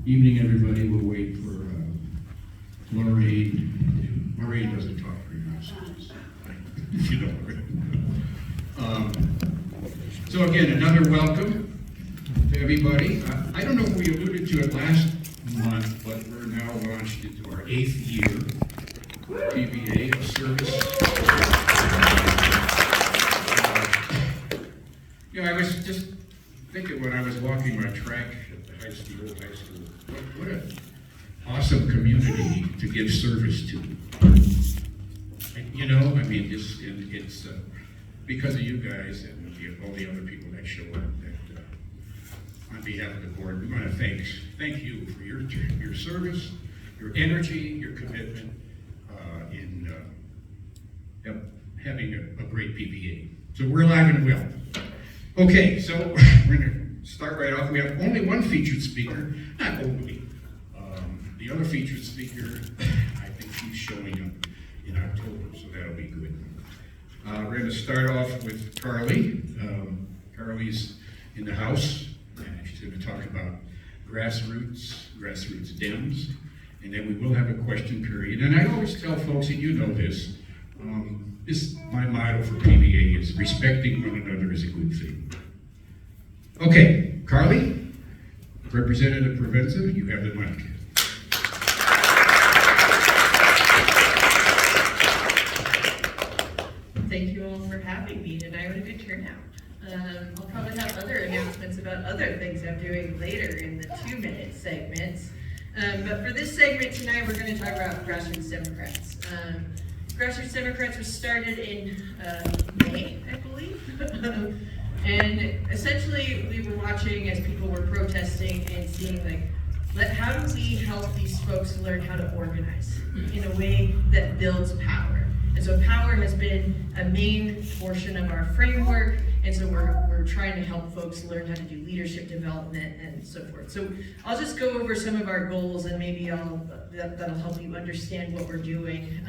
Evening, everybody. We'll wait for Lorraine. Lorraine doesn't talk very much. If you don't. So again, another welcome to everybody. I don't know if we alluded to it last month, but we're now launched into our 8th year PBA of service. I was just thinking when I was walking my track at the old high school, what an awesome community to give service to. It's because of you guys and all the other people that show up that on behalf of the board, we want to thank you for your service, your energy, your commitment in having a great PBA. So we're alive and well. Okay, so we're going to start right off. We have only one featured speaker, not only. The other featured speaker, I think he's showing up in October, so that'll be good. We're going to start off with Carly. Carly's in the house, and she's going to talk about grassroots Dems, and then we will have a question period. And I always tell folks, and you know this, my motto for PBA is respecting one another is a good thing. Okay, Carly, Representative Provenza, you have the mic. Thank you all for having me tonight. What a good turnout. I'll probably have other announcements about other things I'm doing later in the 2-minute segments. But for this segment tonight, we're going to talk about Grassroots Democrats. Grassroots Democrats was started in May, I believe. And essentially, we were watching as people were protesting and seeing, how do we help these folks learn how to organize in a way that builds power? And so power has been a main portion of our framework, and so we're trying to help folks learn how to do leadership development and so forth. So I'll just go over some of our goals, and maybe that'll help you understand what we're doing,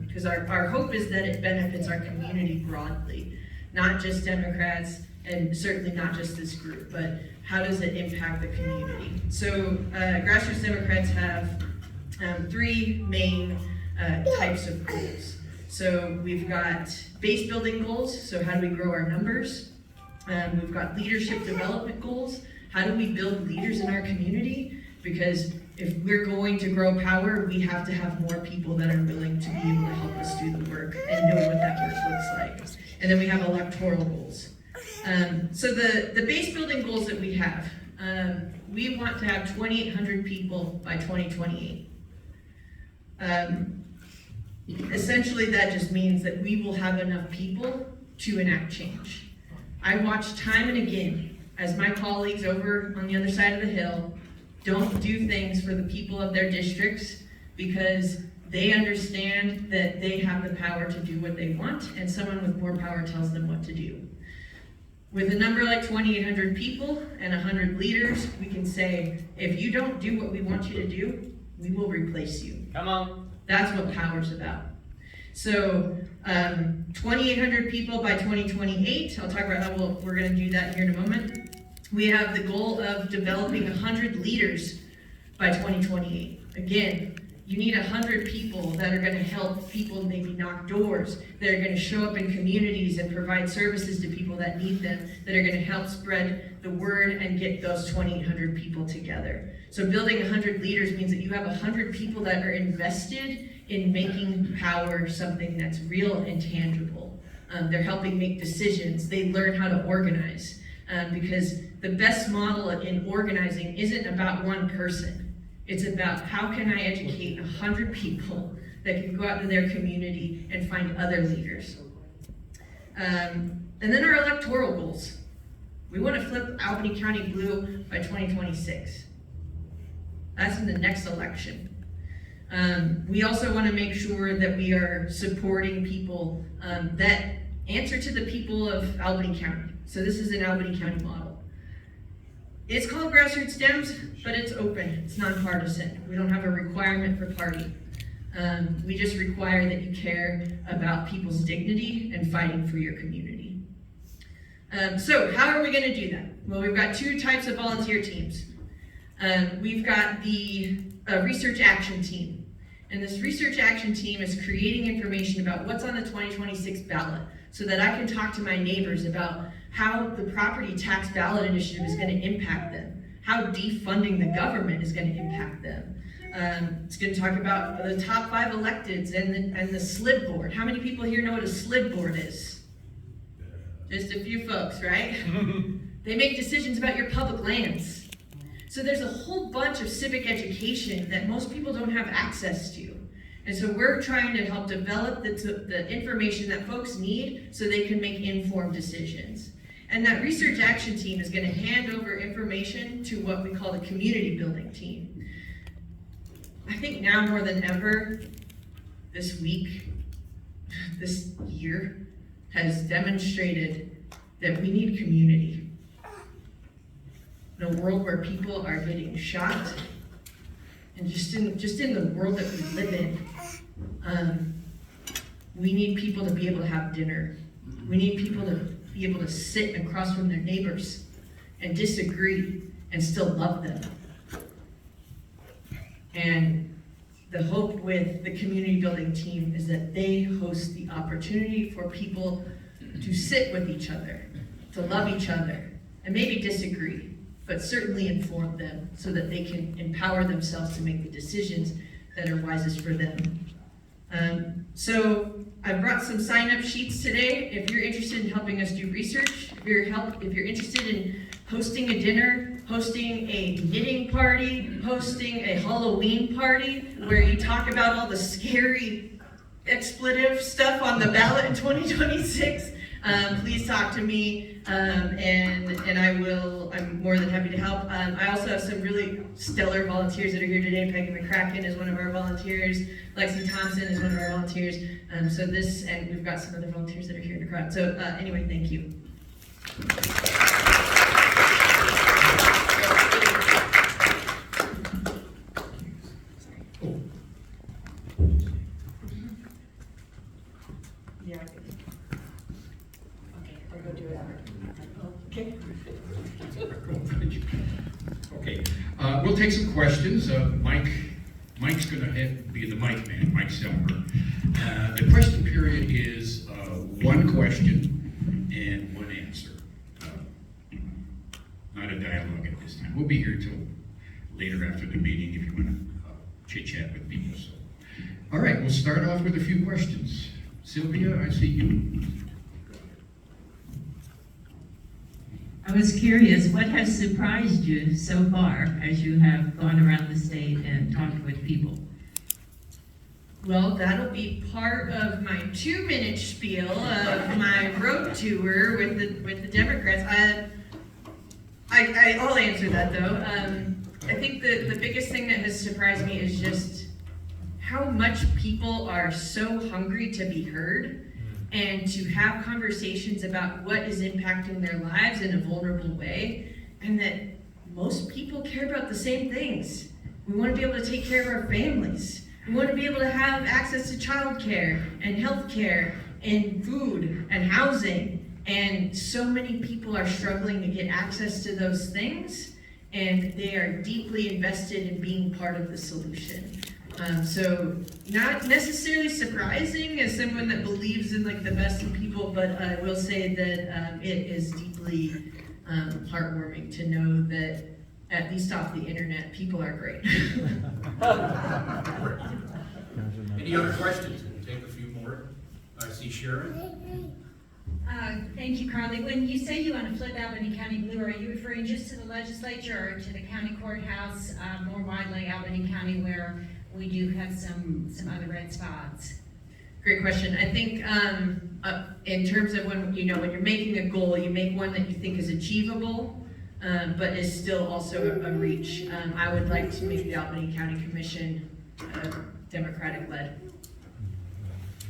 because our hope is that it benefits our community broadly, not just Democrats, and certainly not just this group, but how does it impact the community? So Grassroots Democrats have 3 main types of goals. So we've got base building goals, so how do we grow our numbers? We've got leadership development goals. How do we build leaders in our community? Because if we're going to grow power, we have to have more people that are willing to be able to help us do the work and know what that work looks like. And then we have electoral goals. So the base building goals that we have, we want to have 2,800 people by 2028. Essentially, that just means that we will have enough people to enact change. I watch time and again as my colleagues over on the other side of the hill don't do things for the people of their districts because they understand that they have the power to do what they want, and someone with more power tells them what to do. With a number like 2,800 people and 100 leaders, we can say, if you don't do what we want you to do, we will replace you. Come on. That's what power's about. So 2,800 people by 2028. I'll talk about how we're going to do that here in a moment. We have the goal of developing 100 leaders by 2028. Again, you need 100 people that are going to help people maybe knock doors, that are going to show up in communities and provide services to people that need them, that are going to help spread the word and get those 2,800 people together. So building 100 leaders means that you have 100 people that are invested in making power something that's real and tangible. They're helping make decisions. They learn how to organize because the best model in organizing isn't about one person. It's about how can I educate 100 people that can go out to their community and find other leaders. And then our electoral goals. We want to flip Albany County blue by 2026. That's in the next election. We also want to make sure that we are supporting people that answer to the people of Albany County. So this is an Albany County model. It's called Grassroots Dems, but it's open, it's nonpartisan. We don't have a requirement for party. We just require that you care about people's dignity and fighting for your community. So how are we going to do that? Well, we've got two types of volunteer teams. We've got the research action team. And this research action team is creating information about what's on the 2026 ballot so that I can talk to my neighbors about how the property tax ballot initiative is going to impact them, how defunding the government is going to impact them. It's going to talk about the top 5 electeds and the SLIB board. How many people here know what a SLIB board is? Just a few folks, right? They make decisions about your public lands. So there's a whole bunch of civic education that most people don't have access to. And so we're trying to help develop the information that folks need so they can make informed decisions. And that research action team is going to hand over information to what we call the community building team. I think now more than ever, this week, this year, has demonstrated that we need community. In a world where people are getting shot, and just in the world that we live in, we need people to be able to have dinner. We need people to be able to sit across from their neighbors and disagree and still love them. And the hope with the community building team is that they host the opportunity for people to sit with each other, to love each other, and maybe disagree, but certainly inform them so that they can empower themselves to make the decisions that are wisest for them. So I brought some sign-up sheets today. If you're interested in helping us do research, if you're interested in hosting a dinner, hosting a knitting party, hosting a Halloween party where you talk about all the scary expletive stuff on the ballot in 2026, please talk to me, and I'm more than happy to help. I also have some really stellar volunteers that are here today. Peggy McCracken is one of our volunteers. Lexi Thompson is one of our volunteers. And we've got some other volunteers that are here in the crowd. So anyway, thank you. Yeah. Okay, I'll go do it. Okay. Okay, we'll take some questions. Mike's going to be the mic man, Mike Selmer. The question period is one question and one answer. Not a dialogue at this time. We'll be here till later after the meeting if you want to chit-chat with people. So, all right, we'll start off with a few questions. Sylvia, I see you. I was curious, what has surprised you so far as you have gone around the state and talked with people? Well, that'll be part of my 2-minute spiel of my road tour with the Democrats. I'll answer that though. I think the biggest thing that has surprised me is just how much people are so hungry to be heard and to have conversations about what is impacting their lives in a vulnerable way, and that most people care about the same things. We want to be able to take care of our families. We want to be able to have access to childcare and healthcare and food and housing. And so many people are struggling to get access to those things, and they are deeply invested in being part of the solution. So not necessarily surprising as someone that believes in like the best in people, but I will say that it is deeply heartwarming to know that at least off the internet, people are great. Any other questions? We'll take a few more. I see Sharon. Thank you, Carly. When you say you want to flip Albany County blue, are you referring just to the legislature or to the county courthouse, more widely Albany County, where we do have some other red spots? Great question. I think in terms of when you're making a goal, you make one that you think is achievable, but is still also a reach. I would like to make the Albany County Commission Democratic led,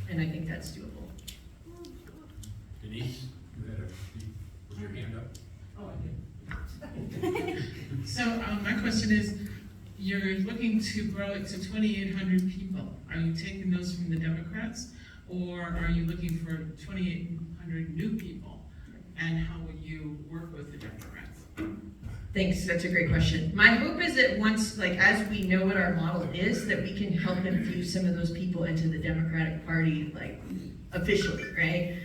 and I think that's doable. Denise, put your hand up. Oh, I did. So my question is, you're looking to grow it to 2,800 people. Are you taking those from the Democrats, or are you looking for 2,800 new people? And how will you work with the Democrats? Thanks, that's a great question. My hope is that once, like, as we know what our model is, that we can help infuse some of those people into the Democratic Party, like, officially, right?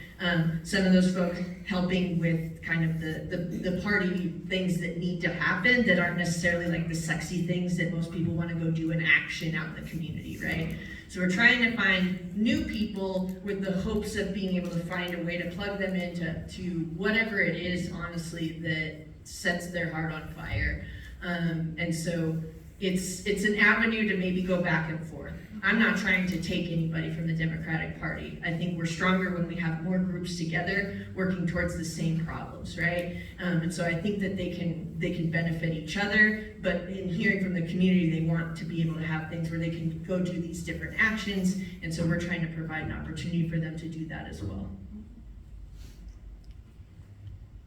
Some of those folks helping with kind of the party things that need to happen that aren't necessarily like the sexy things that most people want to go do in action out in the community, right? So we're trying to find new people with the hopes of being able to find a way to plug them into whatever it is, honestly, that sets their heart on fire. And so it's an avenue to maybe go back and forth. I'm not trying to take anybody from the Democratic Party. I think we're stronger when we have more groups together working towards the same problems, right? And so I think that they can benefit each other, but in hearing from the community, they want to be able to have things where they can go do these different actions, and so we're trying to provide an opportunity for them to do that as well.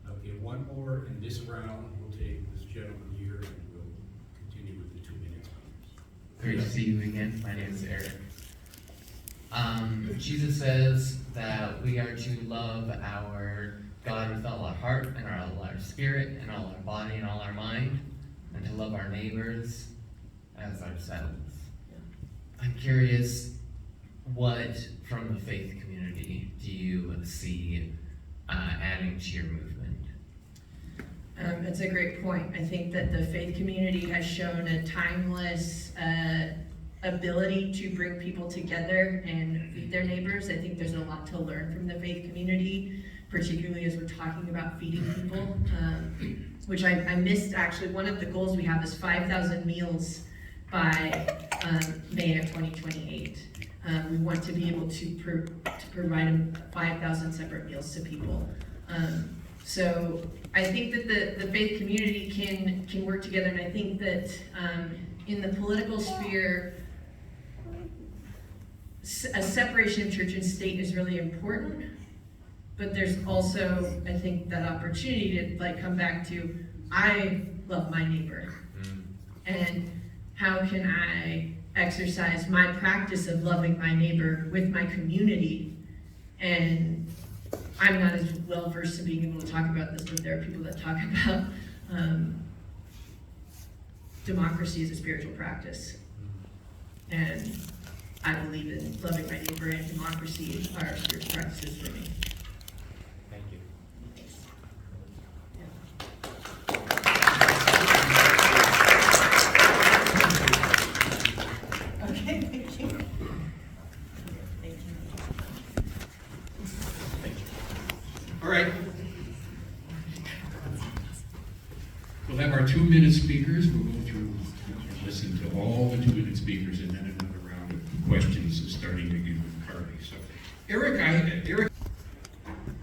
Okay, one more in this round. We'll take this gentleman here and we'll continue with the 2 minutes. Great to see you again. My name is Eric. Jesus says that we are to love our God with all our heart and all our spirit and all our body and all our mind, and to love our neighbors as ourselves. I'm curious, what from the faith community do you see adding to your movement? That's a great point. I think that the faith community has shown a timeless ability to bring people together and feed their neighbors. I think there's a lot to learn from the faith community, particularly as we're talking about feeding people, which I missed actually. One of the goals we have is 5,000 meals by May of 2028. We want to be able to provide 5,000 separate meals to people. So I think that the faith community can work together, and I think that in the political sphere, a separation of church and state is really important, but there's also, I think, that opportunity to like come back to, I love my neighbor, and how can I exercise my practice of loving my neighbor with my community? And I'm not as well versed in being able to talk about this, but there are people that talk about democracy as a spiritual practice. And I believe in loving my neighbor and democracy are spiritual practices for me. Thank you. Okay, thank you. All right. We'll have our 2-minute speakers. We'll go through, listen to all the 2-minute speakers, and then another round of questions, starting again with Carly. So, Eric.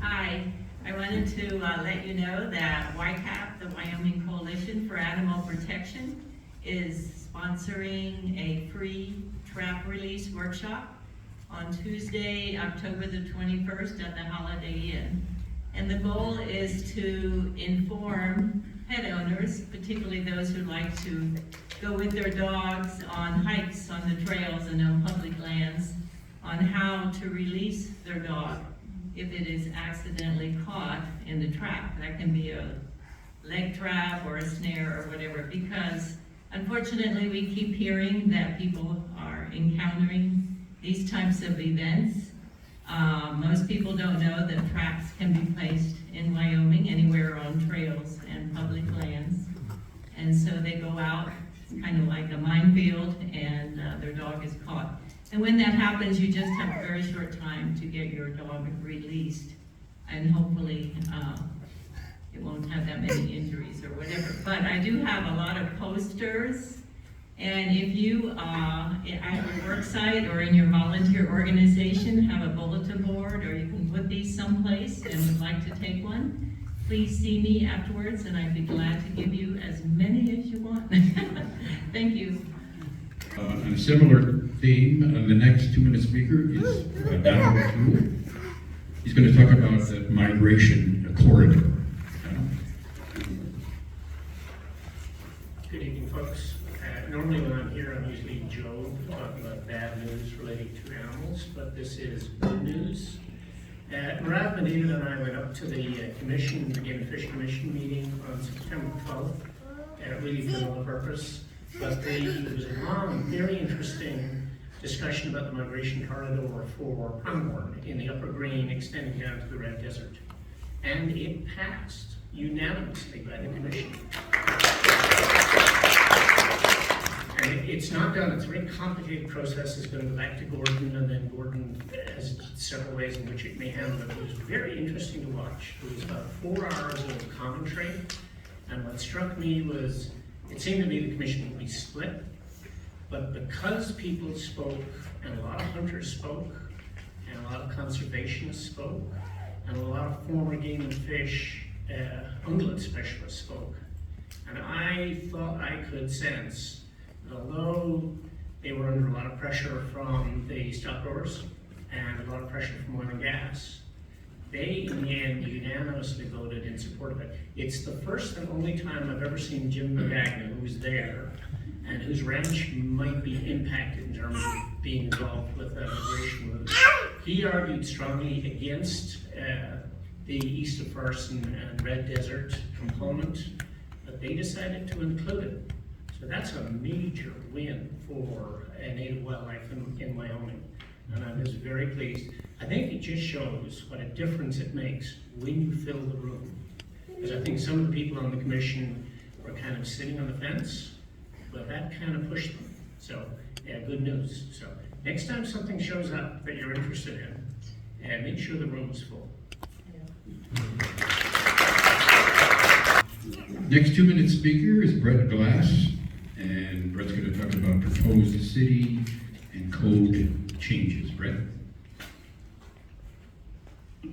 Hi, I wanted to let you know that YCAP, the Wyoming Coalition for Animal Protection, is sponsoring a free trap release workshop on Tuesday, October the 21st at the Holiday Inn. And the goal is to inform pet owners, particularly those who like to go with their dogs on hikes on the trails and on public lands, on how to release their dog if it is accidentally caught in the trap. That can be a leg trap or a snare or whatever, because unfortunately we keep hearing that people are encountering these types of events. Most people don't know that traps can be placed in Wyoming anywhere on trails and public lands. And so they go out, it's kind of like a minefield, and their dog is caught. And when that happens, you just have a very short time to get your dog released. And hopefully it won't have that many injuries or whatever. But I do have a lot of posters. And if you, at your work site or in your volunteer organization, have a bulletin board, or you can put these someplace and would like to take one, please see me afterwards, and I'd be glad to give you as many as you want. Thank you. On a similar theme, the next 2-minute speaker is Donald O'Toole. He's going to talk about the migration corridor. Good evening, folks. Normally when I'm here, I'm usually Joe, talking about bad news relating to animals, but this is good news. David and I went up to the commission, the Game and Fish Commission meeting on September 12th, really fulfill the purpose. But there was a long, very interesting discussion about the migration corridor for pronghorn in the Upper Green extending down to the Red Desert. And it passed unanimously by the commission. And it's not done, it's a very complicated process. It's going to go back to Gordon, and then Gordon has several ways in which it may handle it. It was very interesting to watch. It was about 4 hours of commentary, and what struck me was, it seemed to me the commission would be split, but because people spoke, and a lot of hunters spoke, and a lot of conservationists spoke, and a lot of former game and fish ungulate specialists spoke, and I thought I could sense, although they were under a lot of pressure from the stock growers and a lot of pressure from oil and gas, they in the end unanimously voted in support of it. It's the first and only time I've ever seen Jim McGagnon, who was there and whose ranch might be impacted in terms of being involved with the migration route. He argued strongly against the East of Farson and Red Desert component, but they decided to include it. So that's a major win for native wildlife in Wyoming, and I was very pleased. I think it just shows what a difference it makes when you fill the room. Because I think some of the people on the commission were kind of sitting on the fence, but that kind of pushed them. So, yeah, good news. So, next time something shows up that you're interested in, make sure the room is full. Next 2-minute speaker is Brett Glass, and Brett's going to talk about proposed city and code changes. Brett?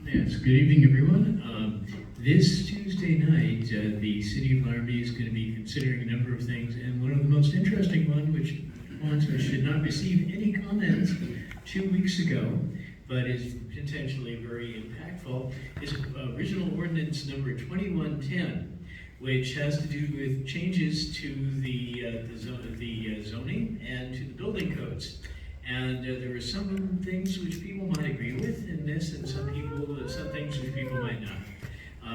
Yes, good evening, everyone. This Tuesday night, the City of Laramie is going to be considering a number of things, and one of the most interesting ones, which did not receive any comments 2 weeks ago, but is potentially very impactful, is original ordinance number 2110, which has to do with changes to the zoning and to the building codes. And there are some things which people might agree with in this, and some things which people might not.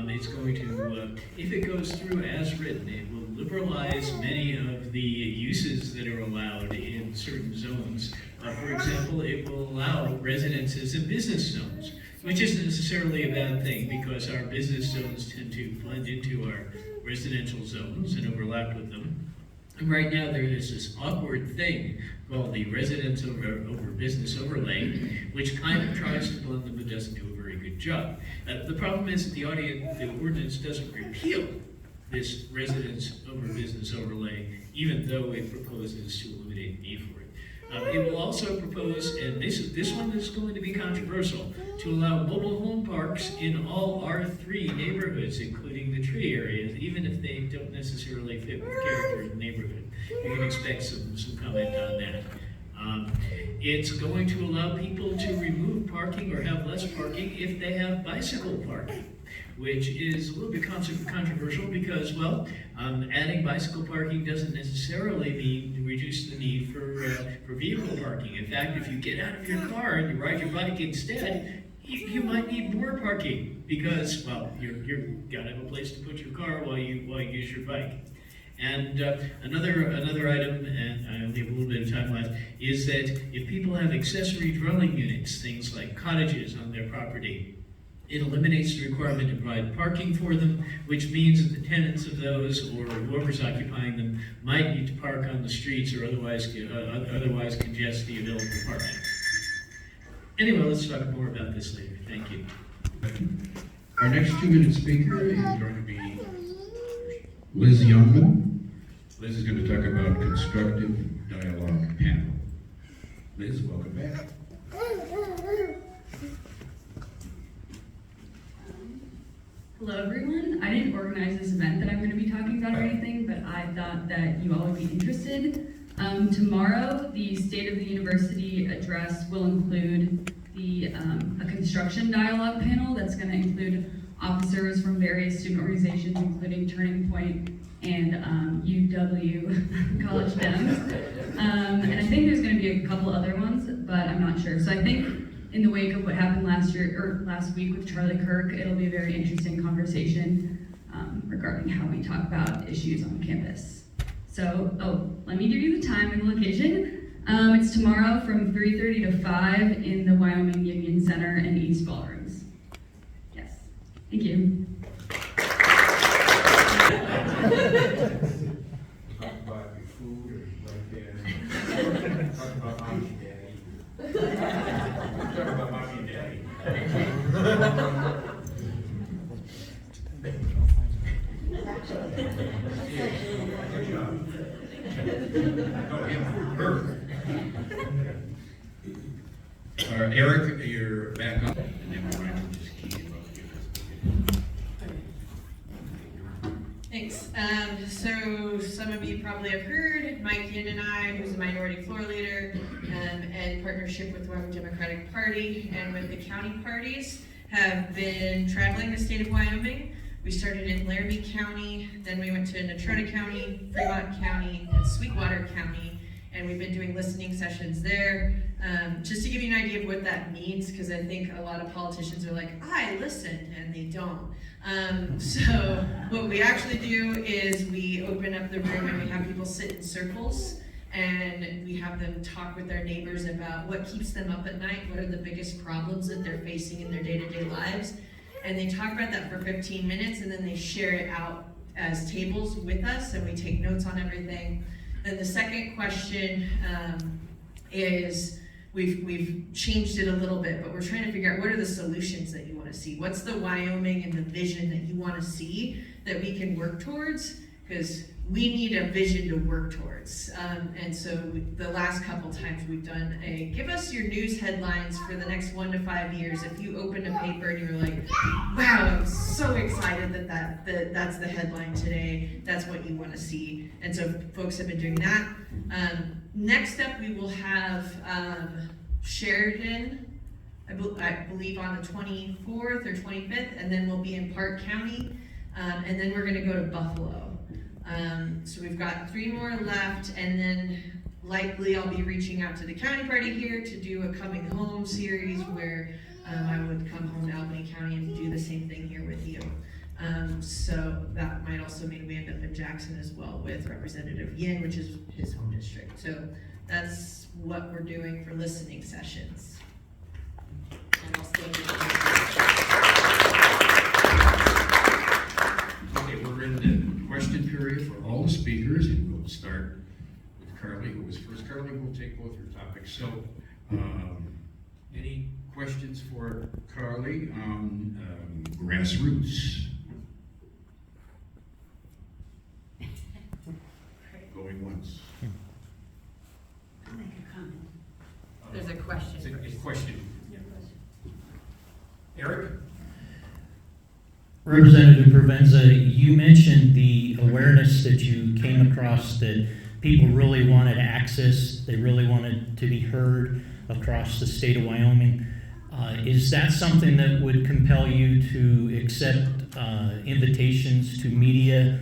It's going to, if it goes through as written, it will liberalize many of the uses that are allowed in certain zones. For example, it will allow residences in business zones, which isn't necessarily a bad thing because our business zones tend to blend into our residential zones and overlap with them. And right now there is this awkward thing called the residence over business overlay, which kind of tries to blend them but doesn't do a very good job. The problem is that the ordinance doesn't repeal this residence over business overlay, even though it proposes to eliminate the need for it. It will also propose, and this one is going to be controversial, to allow mobile home parks in all R3 neighborhoods, including the tree areas, even if they don't necessarily fit with the character of the neighborhood. You can expect some comment on that. It's going to allow people to remove parking or have less parking if they have bicycle parking, which is a little bit controversial because, well, adding bicycle parking doesn't necessarily mean reduce the need for vehicle parking. In fact, if you get out of your car and you ride your bike instead, you might need more parking because, well, you're gotta have a place to put your car while you use your bike. And another item, and I only have a little bit of time left, is that if people have accessory dwelling units, things like cottages on their property, it eliminates the requirement to provide parking for them, which means that the tenants of those or whoever's occupying them might need to park on the streets or otherwise congest the available parking. Anyway, let's talk more about this later. Thank you. Our next 2-minute speaker is going to be Liz Youngman. Liz is going to talk about constructive dialogue panel. Liz, welcome back. Hello everyone. I didn't organize this event that I'm going to be talking about or anything, but I thought that you all would be interested. Tomorrow, the State of the University address will include a construction dialogue panel that's going to include officers from various student organizations, including Turning Point and UW College Dems. And I think there's going to be a couple other ones, but I'm not sure. So I think in the wake of what happened last week with Charlie Kirk, it'll be a very interesting conversation regarding how we talk about issues on campus. So, let me give you the time and the location. It's tomorrow from 3:30 to 5 in the Wyoming Union Center and East Ballrooms. Yes, thank you. Talk about your food or like that. Talk about mommy and daddy. Talk about mommy and daddy. Good job. No, him, her. Eric, you're back up, and then Ryan will just keep Thanks. So some of you probably have heard, Mike Yin and I, who's a minority floor leader, and partnership with the Wyoming Democratic Party and with the county parties, have been traveling the state of Wyoming. We started in Laramie County, then we went to Natrona County, Fremont County, and Sweetwater County, and we've been doing listening sessions there. Just to give you an idea of what that means, because I think a lot of politicians are like, I listened, and they don't. So what we actually do is we open up the room and we have people sit in circles, and we have them talk with their neighbors about what keeps them up at night, what are the biggest problems that they're facing in their day-to-day lives. And they talk about that for 15 minutes, and then they share it out as tables with us, and we take notes on everything. Then the second question is, we've changed it a little bit, but we're trying to figure out what are the solutions that you want to see? What's the Wyoming and the vision that you want to see that we can work towards? Because we need a vision to work towards. And so the last couple times we've done a, give us your news headlines for the next 1 to 5 years. If you opened a paper and you were like, wow, I'm so excited that that's the headline today, that's what you want to see. And so folks have been doing that. Next up, we will have Sheridan, I believe on the 24th or 25th, and then we'll be in Park County, and then we're gonna go to Buffalo. So we've got 3 more left, and then likely I'll be reaching out to the county party here to do a coming home series where I would come home to Albany County and do the same thing here with you. So that might also mean we end up in Jackson as well with Representative Yin, which is his home district. So that's what we're doing for listening sessions. And I'll stay with Okay, we're in the question period for all the speakers, and we'll start with Carly, who was first. Carly will take both your topics. So, any questions for Carly on grassroots? Going once. I'll make a comment. There's a question. It's a question. Eric? Representative Provenza, you mentioned the awareness that you came across that people really wanted access, they really wanted to be heard across the state of Wyoming. Is that something that would compel you to accept invitations to media,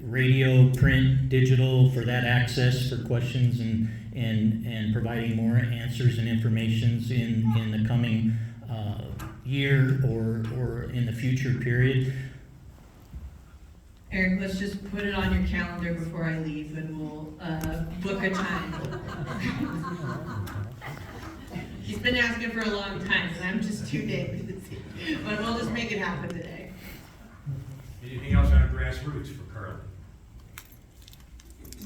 radio, print, digital, for that access for questions and providing more answers and informations in the coming year or in the future period? Eric, let's just put it on your calendar before I leave and we'll book a time. He's been asking for a long time and I'm just too busy. But we'll just make it happen today. Anything else on grassroots for Carly?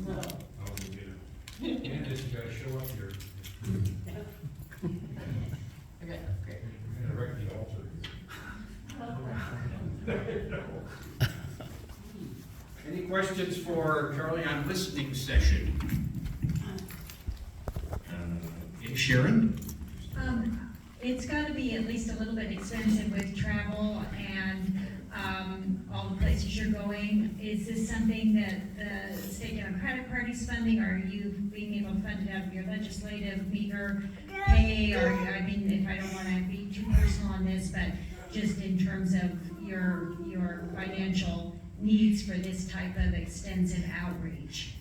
No. Oh, you did. Candace, you gotta show up here. Okay, great. You're gonna wreck the altar. Any questions for Carly on listening session? Sharon? It's gotta be at least a little bit expensive with travel and, all the places you're going. Is this something that the State Democratic Party's funding, or are you being able to fund it out of your legislative meager pay? Or, I mean, if I don't wanna be too personal on this, but just in terms of your financial needs for this type of extensive outreach.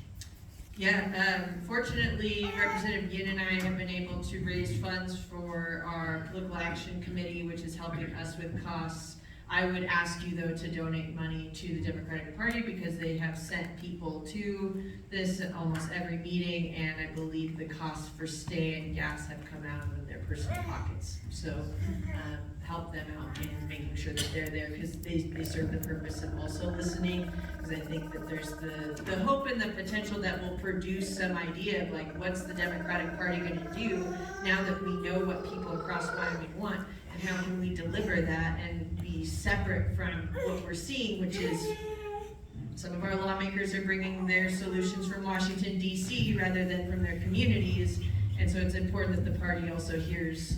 Yeah, fortunately, Representative Yin and I have been able to raise funds for our political action committee, which is helping us with costs I would ask you though to donate money to the Democratic Party because they have sent people to this at almost every meeting, and I believe the costs for stay and gas have come out of their personal pockets. So help them out in making sure that they're there, because they serve the purpose of also listening, because I think that there's the hope and the potential that will produce some idea of like, what's the Democratic Party gonna do now that we know what people across Wyoming want, and how can we deliver that and be separate from what we're seeing, which is some of our lawmakers are bringing their solutions from Washington, D.C. rather than from their communities. And so it's important that the party also hears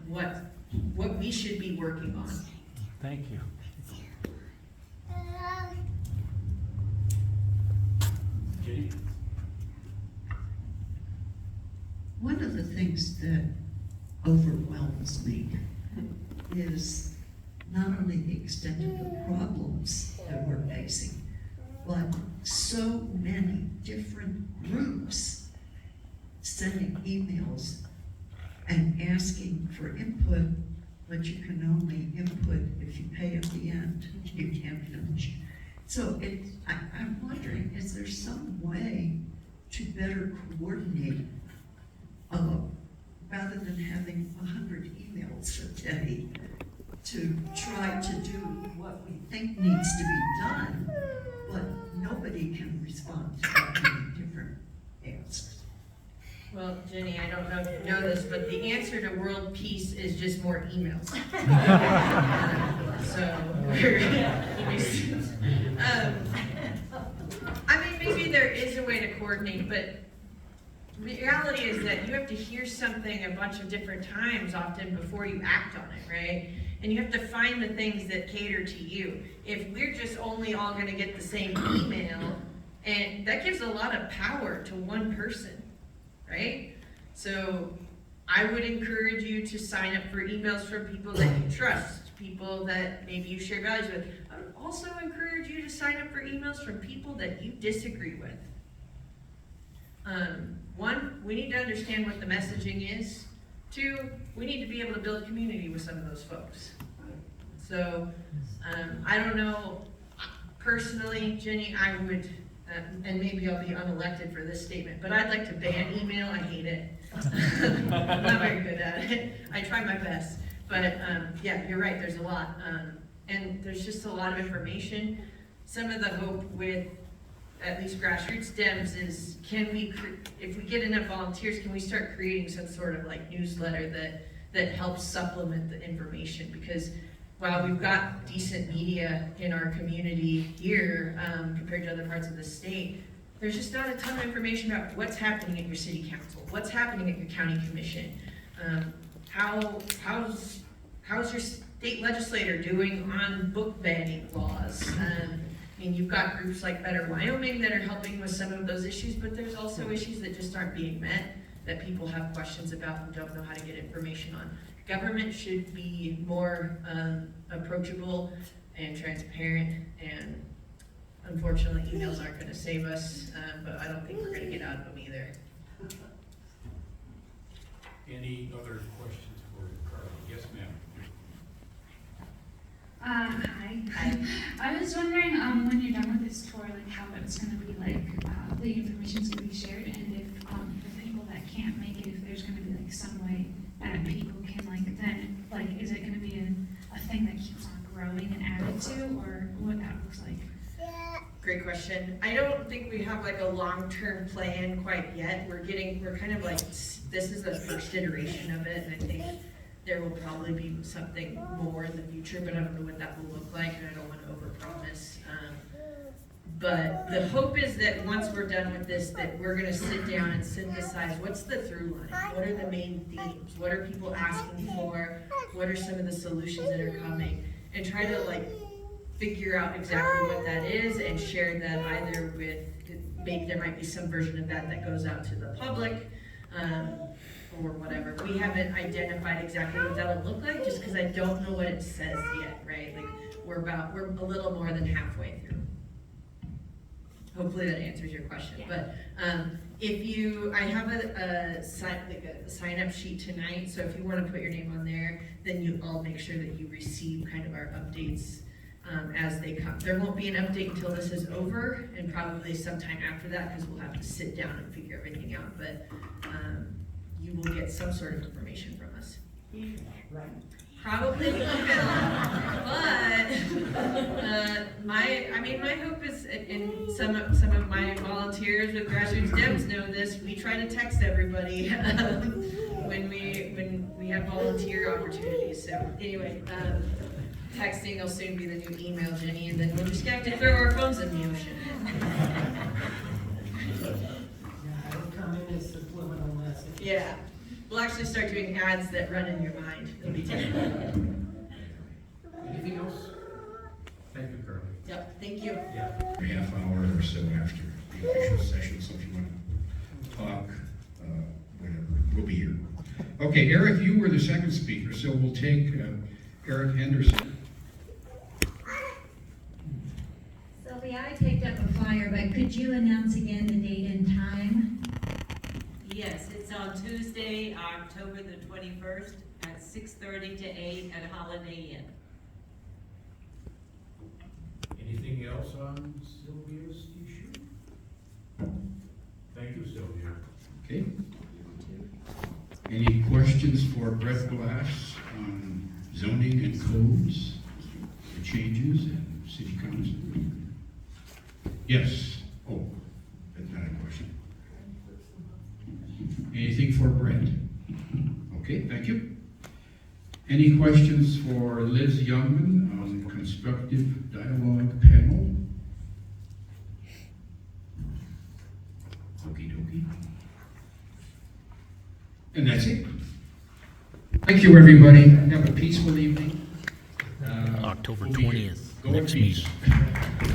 what we should be working on. Thank you. Jenny? One of the things that overwhelms me is not only the extent of the problems that we're facing, but so many different groups sending emails and asking for input, but you can only input if you pay at the end. You can't finish. So I'm wondering, is there some way to better coordinate, rather than having 100 emails a day, to try to do what we think needs to be done, but nobody can respond to that many different answers? Well, Jenny, I don't know if you know this, but the answer to world peace is just more emails. I mean, maybe there is a way to coordinate, but the reality is that you have to hear something a bunch of different times often before you act on it, right? And you have to find the things that cater to you. If we're just only all gonna get the same email, and that gives a lot of power to one person, right? So I would encourage you to sign up for emails from people that you trust, people that maybe you share values with. I would also encourage you to sign up for emails from people that you disagree with. One, we need to understand what the messaging is. Two, we need to be able to build community with some of those folks. So, I don't know, personally, Jenny, I would, and maybe I'll be unelected for this statement, but I'd like to ban email. I hate it. I'm not very good at it. I try my best. But yeah, you're right, there's a lot. And there's just a lot of information. Some of the hope with at least grassroots Dems is, can we, if we get enough volunteers, can we start creating some sort of like newsletter that helps supplement the information? Because while we've got decent media in our community here compared to other parts of the state, there's just not a ton of information about what's happening at your city council, what's happening at your county commission, how's your state legislator doing on book banning laws. I mean, you've got groups like Better Wyoming that are helping with some of those issues, but there's also issues that just aren't being met, that people have questions about and don't know how to get information on. Government should be more approachable and transparent, and unfortunately, emails aren't going to save us, but I don't think we're going to get out of them either. Any other questions for Carly? Yes, ma'am. Hi. I was wondering, when you're done with this tour, like how it's gonna be like, the information's gonna be shared, and if, for people that can't make it, if there's gonna be like some way that people can like, then, like, is it gonna be a thing that keeps on growing and added to, or what that looks like? Great question. I don't think we have like a long-term plan quite yet. We're kind of like, this is the first iteration of it, and I think there will probably be something more in the future, but I don't know what that will look like, and I don't want to overpromise. But the hope is that once we're done with this, that we're gonna sit down and synthesize what's the through line, what are the main themes, what are people asking for, what are some of the solutions that are coming, and try to like figure out exactly what that is and share that either with, maybe there might be some version of that that goes out to the public, or whatever. We haven't identified exactly what that'll look like, just because I don't know what it says yet, right? Like we're a little more than halfway through. hopefully that answers your question. But if you, I have a sign up sheet tonight, so if you want to put your name on there, then I'll make sure that you receive kind of our updates as they come. There won't be an update until this is over, and probably sometime after that, because we'll have to sit down and figure everything out. But you will get some sort of information from us. Probably will, but my hope is, and some of my volunteers with Grassroots Dems know this. We try to text everybody when we have volunteer opportunities. So anyway, texting will soon be the new email, Jenny, and then we'll just have to throw our phones in the ocean. Yeah. We'll actually start doing ads that run in your mind. It'll be terrible. Anything else? Thank you, Carly. Yep, thank you. Yeah. A half hour or so after the official session, so if you want to talk, whatever, we'll be here. Okay, Eric, you were the second speaker, so we'll take Eric Henderson. Sylvia, I picked up a flyer, but could you announce again the date and time? Yes, it's on Tuesday, October the 21st at 6:30 to 8 at Holiday Inn. Anything else on Sylvia's issue? Thank you, Sylvia. Okay. Any questions for Brett Glass on zoning and codes, the changes and city council? Yes. Oh, that's not a question. Anything for Brett? Okay, thank you. Any questions for Liz Youngman on constructive dialogue panel? Okie dokie. And that's it. Thank you, everybody. Have a peaceful evening. October We'll be here. 20th, Go in next peace. meeting.